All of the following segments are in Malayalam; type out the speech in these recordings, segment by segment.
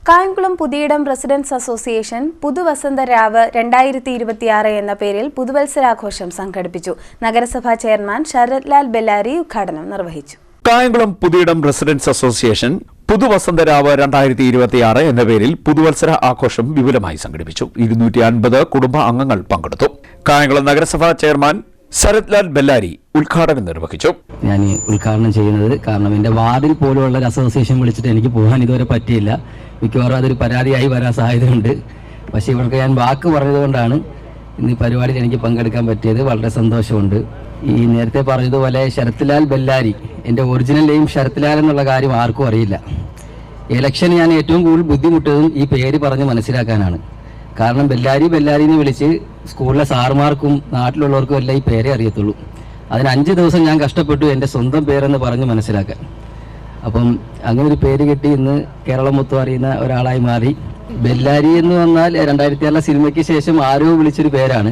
കായംകുളം പുതിയിടം റെസിഡൻസ് അസോസിയേഷൻ പുതുവസന്ത രാവ് 2026 എന്ന പേരിൽ പുതുവത്സരാഘോഷം സംഘടിപ്പിച്ചു. നഗരസഭാ ചെയർമാൻ ശരത് ലാൽ ബെല്ലാരി ഉദ്ഘാടനം നിർവഹിച്ചു. കായംകുളം പുതിയിടം റെസിഡൻസ് അസോസിയേഷൻ പുതുവസന്ത രാവ് 2026 എന്ന പേരിൽ പുതുവത്സര ആഘോഷം വിപുലമായി സംഘടിപ്പിച്ചു. 250 കുടുംബ അംഗങ്ങൾ പങ്കെടുത്തു. കായംകുളം നഗരസഭാ ചെയർമാൻ ശരത് ലാൽ ബെല്ലാരി ഉദ്ഘാടനം നിർവഹിച്ചു. ഞാൻ ഉദ്ഘാടനം ചെയ്യുന്നത് കാരണം എൻ്റെ വാർഡിൽ പോലുള്ള ഒരു അസോസിയേഷൻ വിളിച്ചിട്ട് എനിക്ക് പോകാൻ ഇതുവരെ പറ്റിയില്ല. മിക്കവാറും അതൊരു പരാതിയായി വരാൻ സാധ്യതയുണ്ട്. പക്ഷേ ഇവർക്ക് ഞാൻ വാക്ക് പറഞ്ഞതുകൊണ്ടാണ് ഇന്ന് ഈ പരിപാടിയിൽ എനിക്ക് പങ്കെടുക്കാൻ പറ്റിയത്. വളരെ സന്തോഷമുണ്ട്. ഈ നേരത്തെ പറഞ്ഞതുപോലെ ശരത് ലാൽ ബെല്ലാരി, എൻ്റെ ഒറിജിനൽ നെയിം ശരത് ലാൽ എന്നുള്ള കാര്യം ആർക്കും അറിയില്ല. ഇലക്ഷന് ഞാൻ ഏറ്റവും കൂടുതൽ ബുദ്ധിമുട്ടതും ഈ പേര് പറഞ്ഞ് മനസ്സിലാക്കാനാണ്. കാരണം ബെല്ലാരി എന്ന് വിളിച്ച് സ്കൂളിലെ സാറുമാർക്കും നാട്ടിലുള്ളവർക്കും എല്ലാം ഈ പേരേ അറിയത്തുള്ളൂ. അതിന് 5 ദിവസം ഞാൻ കഷ്ടപ്പെട്ടു എൻ്റെ സ്വന്തം പേരെന്ന് പറഞ്ഞ് മനസ്സിലാക്കാൻ. അപ്പം അങ്ങനെ ഒരു പേര് കിട്ടി ഇന്ന് കേരളം മൊത്തം അറിയുന്ന ഒരാളായി മാറി. ബെല്ലാരി എന്ന് പറഞ്ഞാൽ 2006 സിനിമയ്ക്ക് ശേഷം ആരോ വിളിച്ചൊരു പേരാണ്.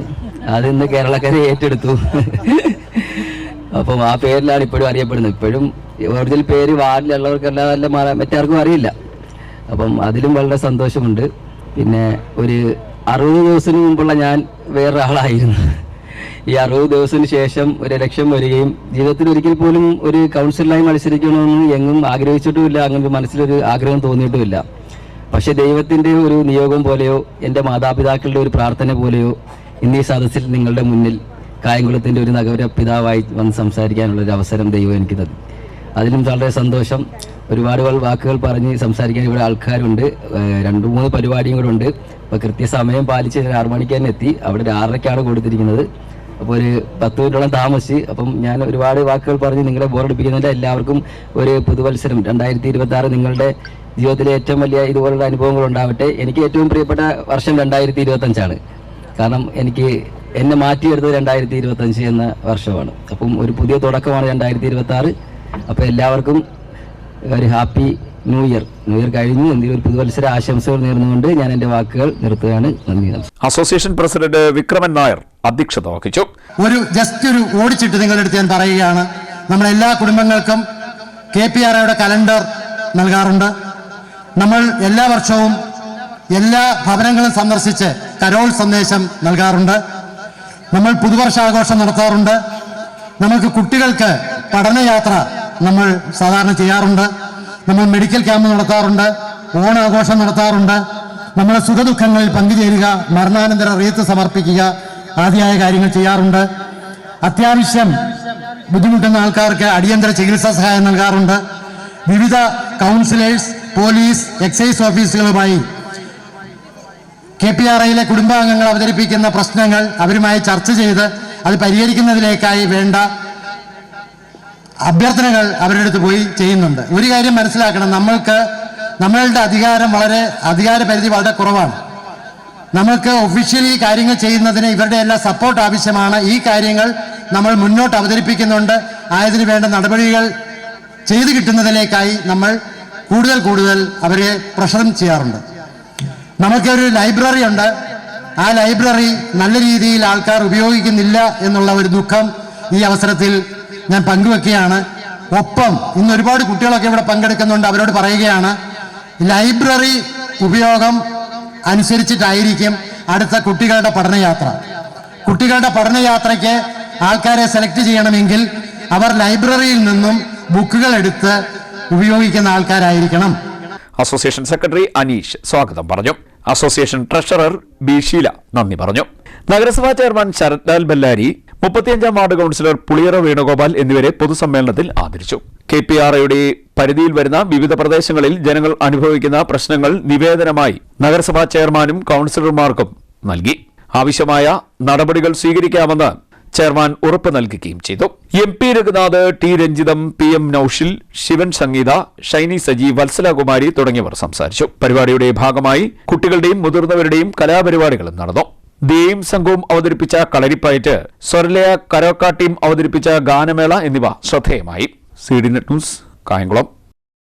അത് ഇന്ന് കേരളക്കരെ ഏറ്റെടുത്തു. അപ്പം ആ പേരിലാണ് ഇപ്പോഴും അറിയപ്പെടുന്നത്. ഇപ്പോഴും ഒറിജിനൽ പേര് വാർഡിലുള്ളവർക്കല്ലാതെ മറ്റാർക്കും അറിയില്ല. അപ്പം അതിലും വളരെ സന്തോഷമുണ്ട്. പിന്നെ ഒരു 60 ദിവസത്തിന് മുമ്പുള്ള ഞാൻ വേറൊരാളായിരുന്നു. ഈ 60 ദിവസത്തിന് ശേഷം ഒരു ഇലക്ഷൻ വരികയും ജീവിതത്തിൽ ഒരിക്കൽ പോലും ഒരു കൗൺസിലറായി മത്സരിക്കണമെന്ന് എങ്ങും ആഗ്രഹിച്ചിട്ടുമില്ല. അങ്ങനെ മനസ്സിലൊരു ആഗ്രഹം തോന്നിയിട്ടുമില്ല. പക്ഷെ ദൈവത്തിൻ്റെ ഒരു നിയോഗം പോലെയോ എൻ്റെ മാതാപിതാക്കളുടെ ഒരു പ്രാർത്ഥന പോലെയോ ഇന്നീ സദസ്സിൽ നിങ്ങളുടെ മുന്നിൽ കായംകുളത്തിൻ്റെ ഒരു നഗര പിതാവായി വന്ന് സംസാരിക്കാനുള്ളൊരു അവസരം ദൈവം എനിക്ക് തന്നു. അതിലും വളരെ സന്തോഷം. ഒരുപാട് വാക്കുകൾ പറഞ്ഞ് സംസാരിക്കാൻ ഇവിടെ ആൾക്കാരുണ്ട്. 2-3 പരിപാടിയും കൂടെ ഉണ്ട്. അപ്പോൾ കൃത്യസമയം പാലിച്ച് 6 മണിക്ക് തന്നെ എത്തി. അവിടെ 6:30ക്കാണ് കൊടുത്തിരിക്കുന്നത്. അപ്പോൾ ഒരു 10 മിനിറ്റോളം താമസിച്ച്. അപ്പം ഞാൻ ഒരുപാട് വാക്കുകൾ പറഞ്ഞ് നിങ്ങളെ ബോറടിപ്പിക്കുന്നില്ല. എല്ലാവർക്കും ഒരു പുതുവത്സരം 2026 നിങ്ങളുടെ ജീവിതത്തിലെ ഏറ്റവും വലിയ ഇതുപോലുള്ള അനുഭവങ്ങൾ ഉണ്ടാവട്ടെ. എനിക്ക് ഏറ്റവും പ്രിയപ്പെട്ട വർഷം 2025 കാരണം എന്നെ മാറ്റിയെടുത്തത് 2025 എന്ന വർഷമാണ്. അപ്പം ഒരു പുതിയ തുടക്കമാണ് 2026. അപ്പോൾ എല്ലാവർക്കും ഒരു ഹാപ്പി ന്യൂ ഇയർ കഴിഞ്ഞു. എന്തെങ്കിലും ഒരു പുതുവത്സര ആശംസകൾ നേർന്നുകൊണ്ട് ഞാൻ എൻ്റെ വാക്കുകൾ നിർത്തുകയാണ്. നന്ദി. അസോസിയേഷൻ പ്രസിഡന്റ് വിക്രമൻ നായർ അധ്യക്ഷത വഹിച്ചു. ഒരു ഓടിച്ചിട്ട് നിങ്ങളുടെ അടുത്ത് ഞാൻ പറയുകയാണ്, നമ്മളെല്ലാ കുടുംബങ്ങൾക്കും KPRAയുടെ കലണ്ടർ നൽകാറുണ്ട്. നമ്മൾ എല്ലാ വർഷവും എല്ലാ ഭവനങ്ങളും സന്ദർശിച്ച് കരോൾ സന്ദേശം നൽകാറുണ്ട്. നമ്മൾ പുതുവർഷാഘോഷം നടത്താറുണ്ട്. നമുക്ക് കുട്ടികൾക്ക് പഠനയാത്ര നമ്മൾ സാധാരണ ചെയ്യാറുണ്ട്. നമ്മൾ മെഡിക്കൽ ക്യാമ്പ് നടത്താറുണ്ട്. ഓണാഘോഷം നടത്താറുണ്ട്. നമ്മൾ സുഖദുഃഖങ്ങളിൽ പങ്കുചേരുക, മരണാനന്തര റീത്ത് സമർപ്പിക്കുക ആദ്യമായ കാര്യങ്ങൾ ചെയ്യാറുണ്ട്. അത്യാവശ്യം ബുദ്ധിമുട്ടുന്ന ആൾക്കാർക്ക് അടിയന്തര ചികിത്സാ സഹായം നൽകാറുണ്ട്. വിവിധ കൗൺസിലേഴ്സ്, പോലീസ്, എക്സൈസ് ഓഫീസുകളുമായി KPRAയിലെ കുടുംബാംഗങ്ങൾ അവതരിപ്പിക്കുന്ന പ്രശ്നങ്ങൾ അവരുമായി ചർച്ച ചെയ്ത് അത് പരിഹരിക്കുന്നതിലേക്കായി വേണ്ട അഭ്യർത്ഥനകൾ അവരുടെ അടുത്ത് പോയി ചെയ്യുന്നുണ്ട്. ഒരു കാര്യം മനസ്സിലാക്കണം, നമ്മളുടെ അധികാര പരിധി വളരെ കുറവാണ്. നമ്മൾക്ക് ഒഫീഷ്യലി കാര്യങ്ങൾ ചെയ്യുന്നതിന് ഇവരുടെ എല്ലാ സപ്പോർട്ട് ആവശ്യമാണ്. ഈ കാര്യങ്ങൾ നമ്മൾ മുന്നോട്ട് അവതരിപ്പിക്കുന്നുണ്ട്. ആയതിനു വേണ്ട നടപടികൾ ചെയ്തു കിട്ടുന്നതിലേക്കായി നമ്മൾ കൂടുതൽ അവരെ പ്രഷർ ചെയ്യാറുണ്ട്. നമുക്കൊരു ലൈബ്രറി ഉണ്ട്. ആ ലൈബ്രറി നല്ല രീതിയിൽ ആൾക്കാർ ഉപയോഗിക്കുന്നില്ല എന്നുള്ള ഒരു ദുഃഖം ഈ അവസരത്തിൽ ഞാൻ പങ്കുവെക്കുകയാണ്. ഒപ്പം ഇന്ന് ഒരുപാട് കുട്ടികളൊക്കെ ഇവിടെ പങ്കെടുക്കുന്നുണ്ട്. അവരോട് പറയുകയാണ്, ലൈബ്രറി ഉപയോഗം അനുസരിച്ചിട്ടായിരിക്കും അടുത്ത കുട്ടികളുടെ പഠനയാത്ര. കുട്ടികളുടെ പഠനയാത്രയ്ക്ക് ആൾക്കാരെ സെലക്ട് ചെയ്യണമെങ്കിൽ അവർ ലൈബ്രറിയിൽ നിന്നും ബുക്കുകൾ എടുത്ത് ഉപയോഗിക്കുന്ന ആൾക്കാരായിരിക്കണം. അസോസിയേഷൻ സെക്രട്ടറി അനീഷ് സ്വാഗതം പറഞ്ഞു. അസോസിയേഷൻ ട്രഷറർ ബി ഷീല നന്ദി പറഞ്ഞു. നഗരസഭാ ചെയർമാൻ ശരത് ലാൽ ബെല്ലാരി, 35ാം വാർഡ് കൌൺസിലർ പുളിയറ വേണുഗോപാൽ എന്നിവരെ പൊതുസമ്മേളനത്തിൽ ആദരിച്ചു. KPRAയുടെ പരിധിയിൽ വരുന്ന വിവിധ പ്രദേശങ്ങളിൽ ജനങ്ങൾ അനുഭവിക്കുന്ന പ്രശ്നങ്ങൾ നിവേദനമായി നഗരസഭാ ചെയർമാനും കൌൺസിലർമാർക്കും നൽകി. ആവശ്യമായ നടപടികൾ സ്വീകരിക്കാമെന്ന് ചെയർമാൻ ഉറപ്പ് നൽകുകയും ചെയ്തു. MP Raghunath, T Ranjitham, PM Naushil, Shivan സംഗീത, ഷൈനി സജി, വത്സലകുമാരി തുടങ്ങിയവർ സംസാരിച്ചു. പരിപാടിയുടെ ഭാഗമായി കുട്ടികളുടെയും മുതിർന്നവരുടെയും കലാപരിപാടികളും നടന്നു. ദേയും സംഘവും അവതരിപ്പിച്ച കളരിപ്പയറ്റ്, സ്വരലയ കരോക്ക ടീം അവതരിപ്പിച്ച ഗാനമേള എന്നിവ ശ്രദ്ധേയമായി. CDNet news, Kayamkulam.